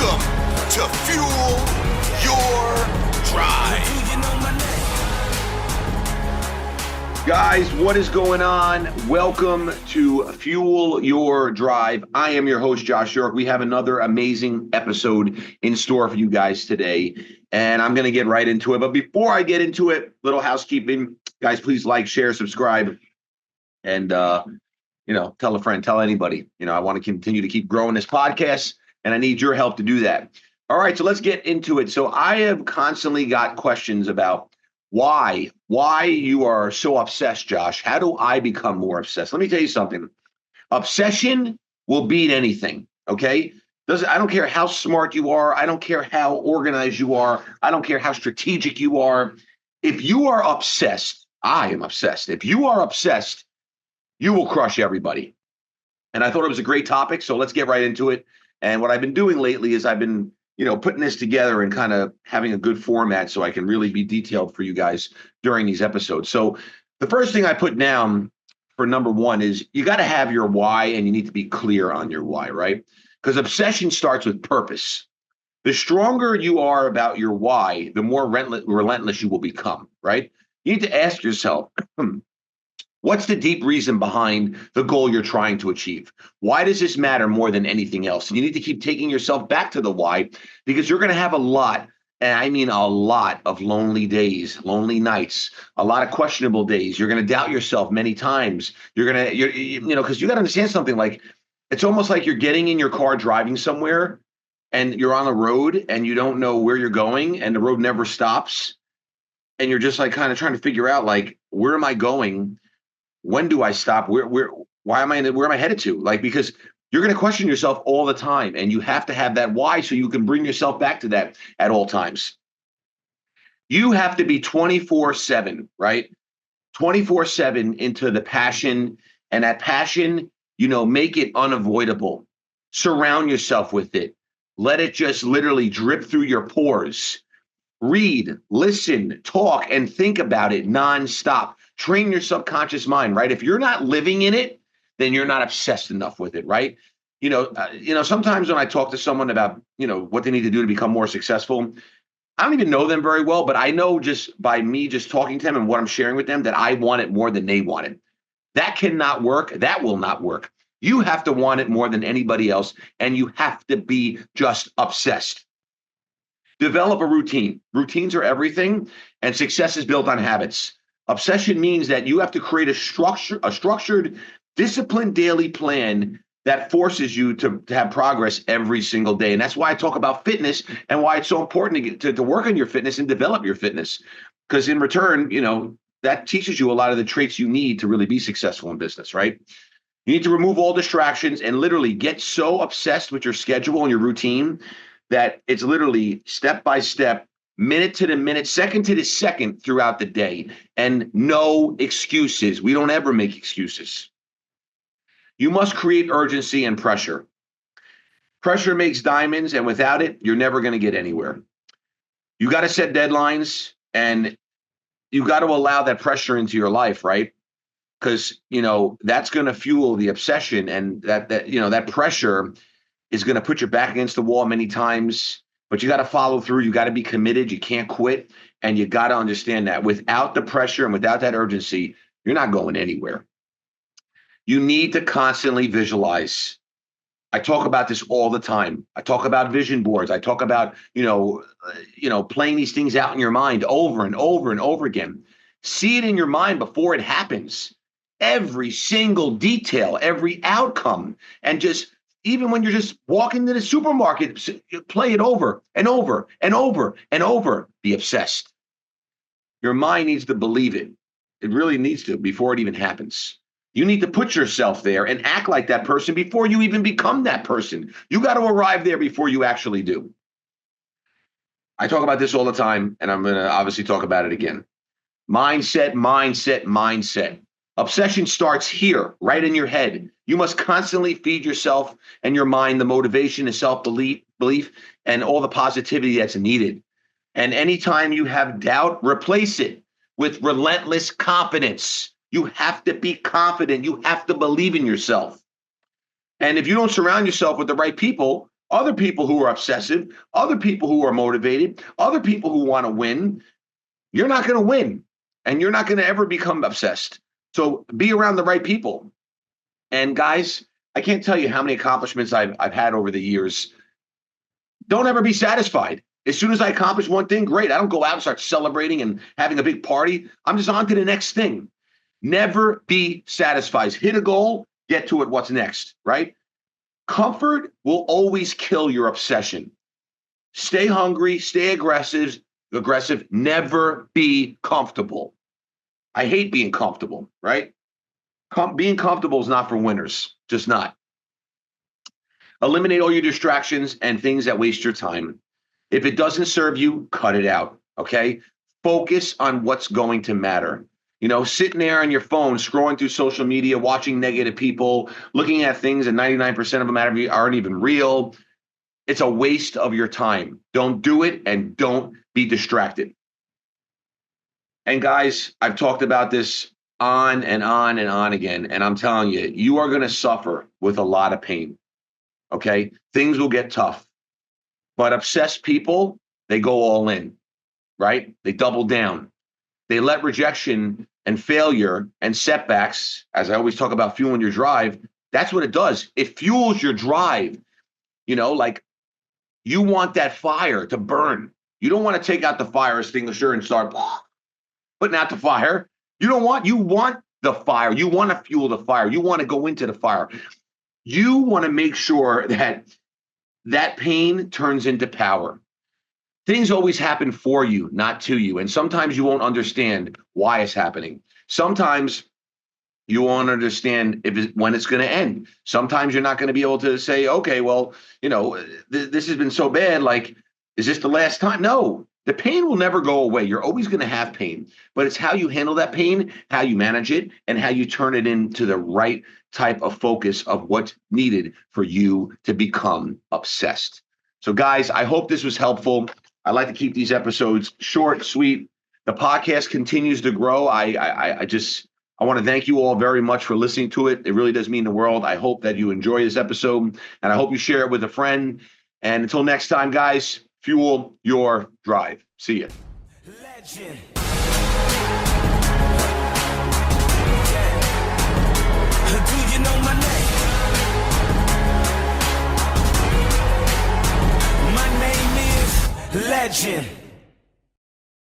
Welcome to Fuel Your Drive. Guys, what is going on? Welcome to Fuel Your Drive. I am your host, Josh York. We have another amazing episode in store for you guys today, and I'm going to get right into it. But before I get into it, little housekeeping. Guys, please like, share, subscribe, and, tell a friend, tell anybody. I want to continue to keep growing this podcast, and I need your help to do that. All right, so let's get into it. So I have constantly got questions about why you are so obsessed, Josh. How do I become more obsessed? Let me tell you something. Obsession will beat anything, okay? I don't care how smart you are. I don't care how organized you are. I don't care how strategic you are. If you are obsessed, I am obsessed. If you are obsessed, you will crush everybody. And I thought it was a great topic, so let's get right into it. And what I've been doing lately is I've been putting this together and kind of having a good format so I can really be detailed for you guys during these episodes. So the first thing I put down for number one is you got to have your why, and you need to be clear on your why, right? Because obsession starts with purpose. The stronger you are about your why, the more relentless you will become, right? You need to ask yourself, what's the deep reason behind the goal you're trying to achieve? Why does this matter more than anything else? You need to keep taking yourself back to the why, because you're going to have a lot, and I mean a lot of lonely days, lonely nights, a lot of questionable days. You're going to doubt yourself many times. Because you got to understand something. Like, it's almost like you're getting in your car driving somewhere and you're on the road and you don't know where you're going and the road never stops. And you're just like kind of trying to figure out, like, where am I going? When do I stop? Where am I headed to? Like, because you're going to question yourself all the time, and you have to have that why so you can bring yourself back to that at all times. You have to be 24/7, right? 24/7 into the passion, and that passion, make it unavoidable. Surround yourself with it. Let it just literally drip through your pores. Read, listen, talk, and think about it nonstop. Train your subconscious mind, right? If you're not living in it, then you're not obsessed enough with it, right? Sometimes when I talk to someone about, what they need to do to become more successful, I don't even know them very well, but I know just by me just talking to them and what I'm sharing with them that I want it more than they want it. That cannot work. That will not work. You have to want it more than anybody else, and you have to be just obsessed. Develop a routine. Routines are everything, and success is built on habits. Obsession means that you have to create a structured, disciplined daily plan that forces you to have progress every single day. And that's why I talk about fitness and why it's so important to work on your fitness and develop your fitness. Because in return, that teaches you a lot of the traits you need to really be successful in business, right? You need to remove all distractions and literally get so obsessed with your schedule and your routine that it's literally step by step, minute to the minute, second to the second throughout the day, and no excuses. We don't ever make excuses. You must create urgency and pressure. Pressure makes diamonds, and without it, you're never going to get anywhere. You got to set deadlines, and you got to allow that pressure into your life, right? Because, that's going to fuel the obsession, and that pressure is going to put your back against the wall many times, but you got to follow through. You got to be committed. You can't quit. And you got to understand that without the pressure and without that urgency, you're not going anywhere. You need to constantly visualize. I talk about this all the time. I talk about vision boards. I talk about, playing these things out in your mind over and over and over again. See it in your mind before it happens. Every single detail, every outcome, and just even when you're just walking to the supermarket, play it over and over and over and over. Be obsessed. Your mind needs to believe it. It really needs to before it even happens. You need to put yourself there and act like that person before you even become that person. You got to arrive there before you actually do. I talk about this all the time, and I'm going to obviously talk about it again. Mindset, mindset, mindset. Obsession starts here, right in your head. You must constantly feed yourself and your mind the motivation and self-belief and all the positivity that's needed. And anytime you have doubt, replace it with relentless confidence. You have to be confident. You have to believe in yourself. And if you don't surround yourself with the right people, other people who are obsessive, other people who are motivated, other people who want to win. You're not going to win, and you're not going to ever become obsessed. So be around the right people. And guys, I can't tell you how many accomplishments I've had over the years. Don't ever be satisfied. As soon as I accomplish one thing, great. I don't go out and start celebrating and having a big party. I'm just on to the next thing. Never be satisfied. Hit a goal, get to it. What's next, right? Comfort will always kill your obsession. Stay hungry, stay aggressive, never be comfortable. I hate being comfortable, right? Being comfortable is not for winners, just not. Eliminate all your distractions and things that waste your time. If it doesn't serve you, cut it out, okay? Focus on what's going to matter. Sitting there on your phone, scrolling through social media, watching negative people, looking at things that 99% of them aren't even real. It's a waste of your time. Don't do it, and don't be distracted. And guys, I've talked about this on and on and on again, and I'm telling you, you are going to suffer with a lot of pain, okay? Things will get tough. But obsessed people, they go all in, right? They double down. They let rejection and failure and setbacks, as I always talk about fueling your drive, that's what it does. It fuels your drive. Like you want that fire to burn. You don't want to take out the fire extinguisher and start putting out the fire. You want the fire. You want to fuel the fire. You want to go into the fire. You want to make sure that pain turns into power. Things always happen for you, not to you. And sometimes you won't understand why it's happening. Sometimes you won't understand when it's going to end. Sometimes you're not going to be able to say, okay, well, this has been so bad. Like, is this the last time? No, the pain will never go away. You're always going to have pain, but it's how you handle that pain, how you manage it, and how you turn it into the right type of focus of what's needed for you to become obsessed. So guys, I hope this was helpful. I like to keep these episodes short, sweet. The podcast continues to grow. I want to thank you all very much for listening to it. It really does mean the world. I hope that you enjoy this episode, and I hope you share it with a friend. And until next time, guys, fuel your drive. See ya. Legend. Do you know my name? My name is Legend.